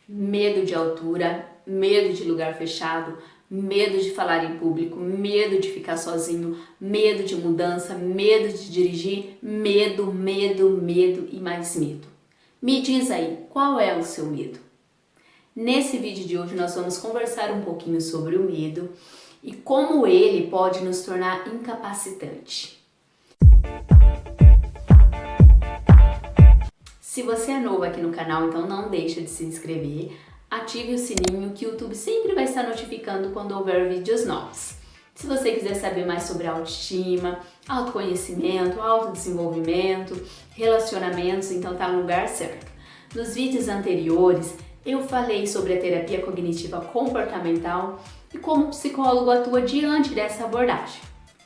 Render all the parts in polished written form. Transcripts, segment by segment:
Medo de altura, medo de lugar fechado, medo de falar em público, medo de ficar sozinho, medo de mudança, medo de dirigir, medo e mais medo. Me diz aí, qual é o seu medo? Nesse vídeo de hoje nós vamos conversar um pouquinho sobre o medo e como ele pode nos tornar incapacitante. Se você é novo aqui no canal, então não deixa de se inscrever, ative o sininho que o YouTube sempre vai estar notificando quando houver vídeos novos. Se você quiser saber mais sobre autoestima, autoconhecimento, autodesenvolvimento, relacionamentos, então tá no lugar certo. Nos vídeos anteriores eu falei sobre a terapia cognitiva comportamental e como o psicólogo atua diante dessa abordagem.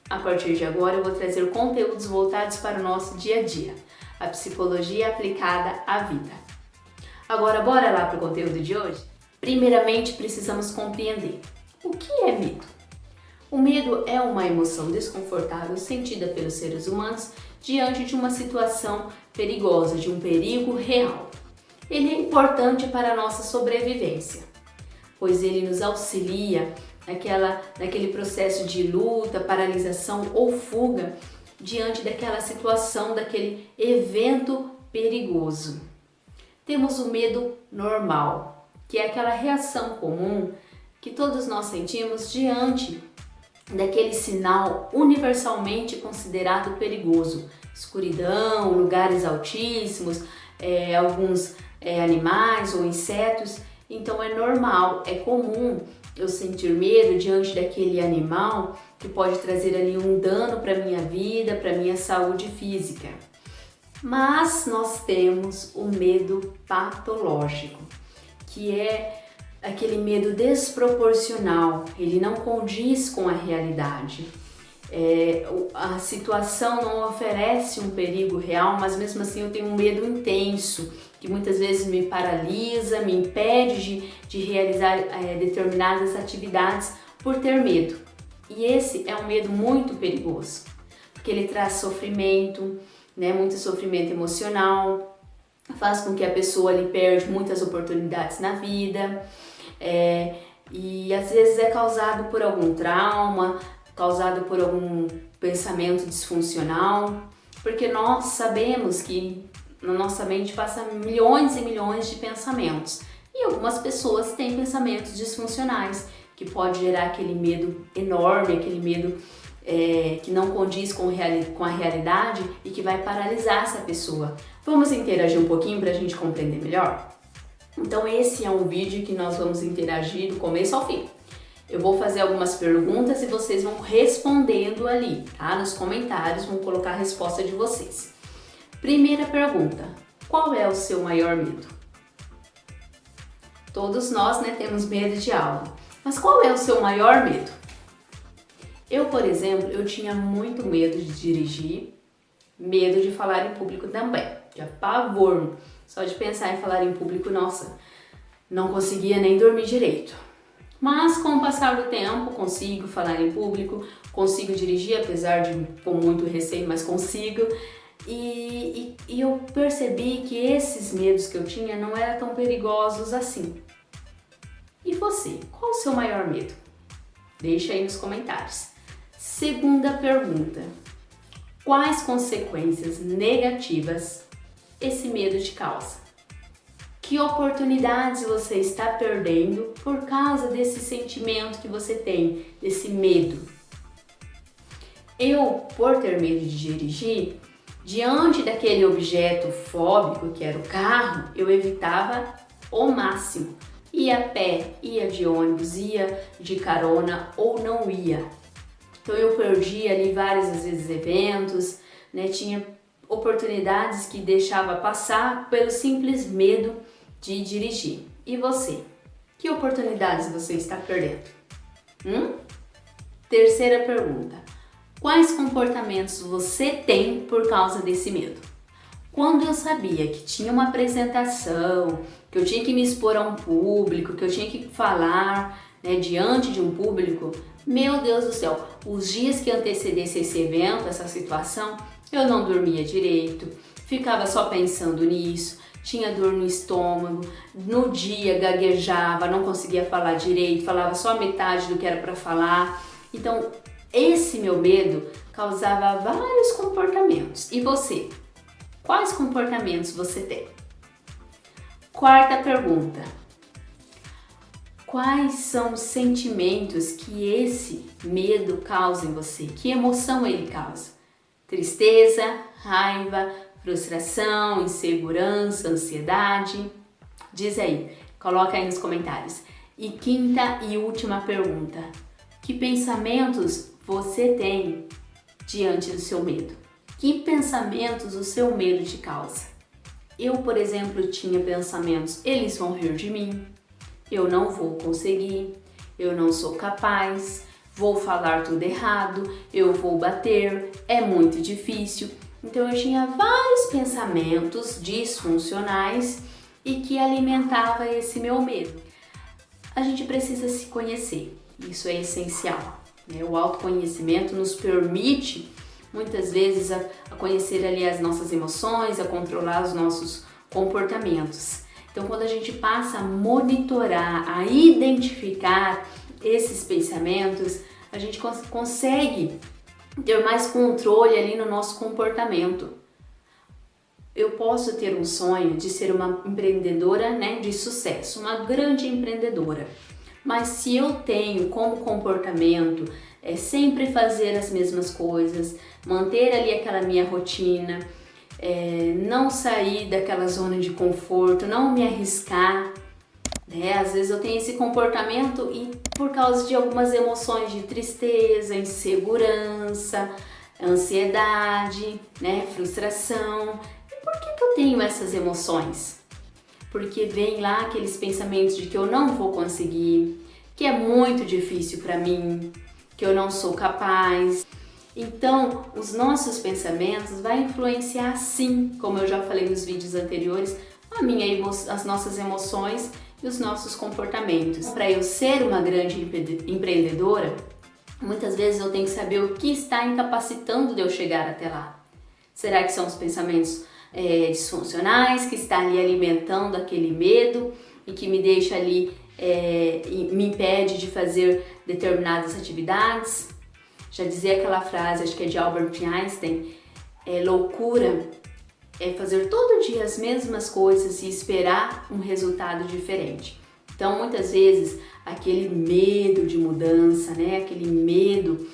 A partir de agora eu vou trazer conteúdos voltados para o nosso dia a dia. A psicologia aplicada à vida. Agora, bora lá para o conteúdo de hoje? Primeiramente, precisamos compreender o que é medo. O medo é uma emoção desconfortável sentida pelos seres humanos diante de uma situação perigosa, de um perigo real. Ele é importante para a nossa sobrevivência, pois ele nos auxilia naquele processo de luta, paralisação ou fuga diante daquela situação, daquele evento perigoso. Temos o medo normal, que é aquela reação comum que todos nós sentimos diante daquele sinal universalmente considerado perigoso. Escuridão, lugares altíssimos, alguns animais ou insetos. Então é normal, é comum eu sentir medo diante daquele animal que pode trazer ali um dano para minha vida, para minha saúde física. Mas nós temos o medo patológico, que é aquele medo desproporcional, ele não condiz com a realidade. A situação não oferece um perigo real, mas mesmo assim eu tenho um medo intenso, que muitas vezes me paralisa, me impede de realizar determinadas atividades por ter medo. E esse é um medo muito perigoso, porque ele traz sofrimento, muito sofrimento emocional, faz com que a pessoa ali perde muitas oportunidades na vida, e às vezes é causado por algum trauma, causado por algum pensamento disfuncional, porque nós sabemos que na nossa mente passa milhões e milhões de pensamentos, e algumas pessoas têm pensamentos disfuncionais, que pode gerar aquele medo enorme, aquele medo que não condiz com a realidade e que vai paralisar essa pessoa. Vamos interagir um pouquinho para a gente compreender melhor? Então esse é um vídeo que nós vamos interagir do começo ao fim. Eu vou fazer algumas perguntas e vocês vão respondendo ali, tá? Nos comentários, vão colocar a resposta de vocês. Primeira pergunta, qual é o seu maior medo? Todos nós, temos medo de algo, mas qual é o seu maior medo? Eu, por exemplo, eu tinha muito medo de dirigir, medo de falar em público também, de pavor, só de pensar em falar em público, nossa, não conseguia nem dormir direito. Mas com o passar do tempo, consigo falar em público, consigo dirigir, apesar de com muito receio, mas consigo. E eu percebi que esses medos que eu tinha não eram tão perigosos assim. E você, qual o seu maior medo? Deixa aí nos comentários. Segunda pergunta, quais consequências negativas esse medo te causa? Que oportunidades você está perdendo por causa desse sentimento que você tem, desse medo? Eu, por ter medo de dirigir, diante daquele objeto fóbico que era o carro, eu evitava ao máximo. Ia a pé, ia de ônibus, ia de carona ou não ia. Então eu perdi ali várias às vezes eventos, tinha oportunidades que deixava passar pelo simples medo de dirigir. E você? Que oportunidades você está perdendo? Terceira pergunta. Quais comportamentos você tem por causa desse medo? Quando eu sabia que tinha uma apresentação, que eu tinha que me expor a um público, que eu tinha que falar diante de um público, meu Deus do céu, os dias que antecedessem esse evento, essa situação, eu não dormia direito, ficava só pensando nisso, tinha dor no estômago, no dia gaguejava, não conseguia falar direito, falava só metade do que era para falar. Então, esse meu medo causava vários comportamentos. E você? Quais comportamentos você tem? Quarta pergunta. Quais são os sentimentos que esse medo causa em você? Que emoção ele causa? Tristeza, raiva, frustração, insegurança, ansiedade? Diz aí, coloca aí nos comentários. E quinta e última pergunta. Que pensamentos você tem diante do seu medo? Que pensamentos o seu medo te causa? Eu, por exemplo, tinha pensamentos: eles vão rir de mim, eu não vou conseguir, eu não sou capaz, vou falar tudo errado, eu vou bater, é muito difícil. Então eu tinha vários pensamentos disfuncionais e que alimentavam esse meu medo. A gente precisa se conhecer, isso é essencial, né? O autoconhecimento nos permite muitas vezes a conhecer ali as nossas emoções, a controlar os nossos comportamentos. Então, quando a gente passa a monitorar, a identificar esses pensamentos, a gente consegue ter mais controle ali no nosso comportamento. Eu posso ter um sonho de ser uma empreendedora, né, de sucesso, uma grande empreendedora. Mas se eu tenho como comportamento sempre fazer as mesmas coisas, manter ali aquela minha rotina, não sair daquela zona de conforto, não me arriscar, né? Às vezes eu tenho esse comportamento e por causa de algumas emoções de tristeza, insegurança, ansiedade, né, frustração. E por que eu tenho essas emoções? Porque vem lá aqueles pensamentos de que eu não vou conseguir, que é muito difícil para mim, que eu não sou capaz. Então, os nossos pensamentos vão influenciar, sim, como eu já falei nos vídeos anteriores, as nossas emoções e os nossos comportamentos. Para eu ser uma grande empreendedora, muitas vezes eu tenho que saber o que está incapacitando de eu chegar até lá. Será que são os pensamentos disfuncionais que está ali alimentando aquele medo e que me deixa ali, me impede de fazer determinadas atividades? Já dizia aquela frase, acho que é de Albert Einstein, loucura é fazer todo dia as mesmas coisas e esperar um resultado diferente. Então, muitas vezes, aquele medo de mudança, né, aquele medo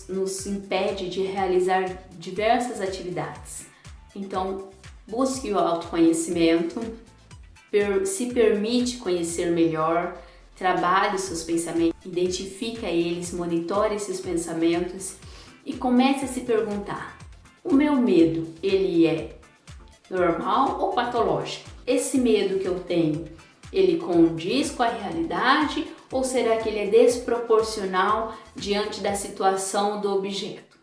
nos impede de realizar diversas atividades. Então, busque o autoconhecimento, se permite conhecer melhor, trabalhe os seus pensamentos, identifica eles, monitore esses pensamentos e comece a se perguntar: o meu medo, ele é normal ou patológico? Esse medo que eu tenho, ele condiz com a realidade ou será que ele é desproporcional diante da situação do objeto?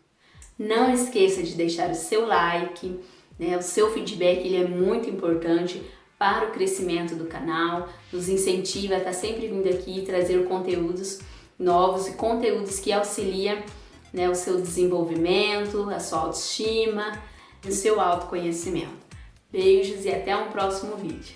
Não esqueça de deixar o seu like, né? O seu feedback, ele é muito importante para o crescimento do canal, nos incentiva a estar sempre vindo aqui e trazer conteúdos novos e conteúdos que auxiliam, né, o seu desenvolvimento, a sua autoestima e o seu autoconhecimento. Beijos e até um próximo vídeo.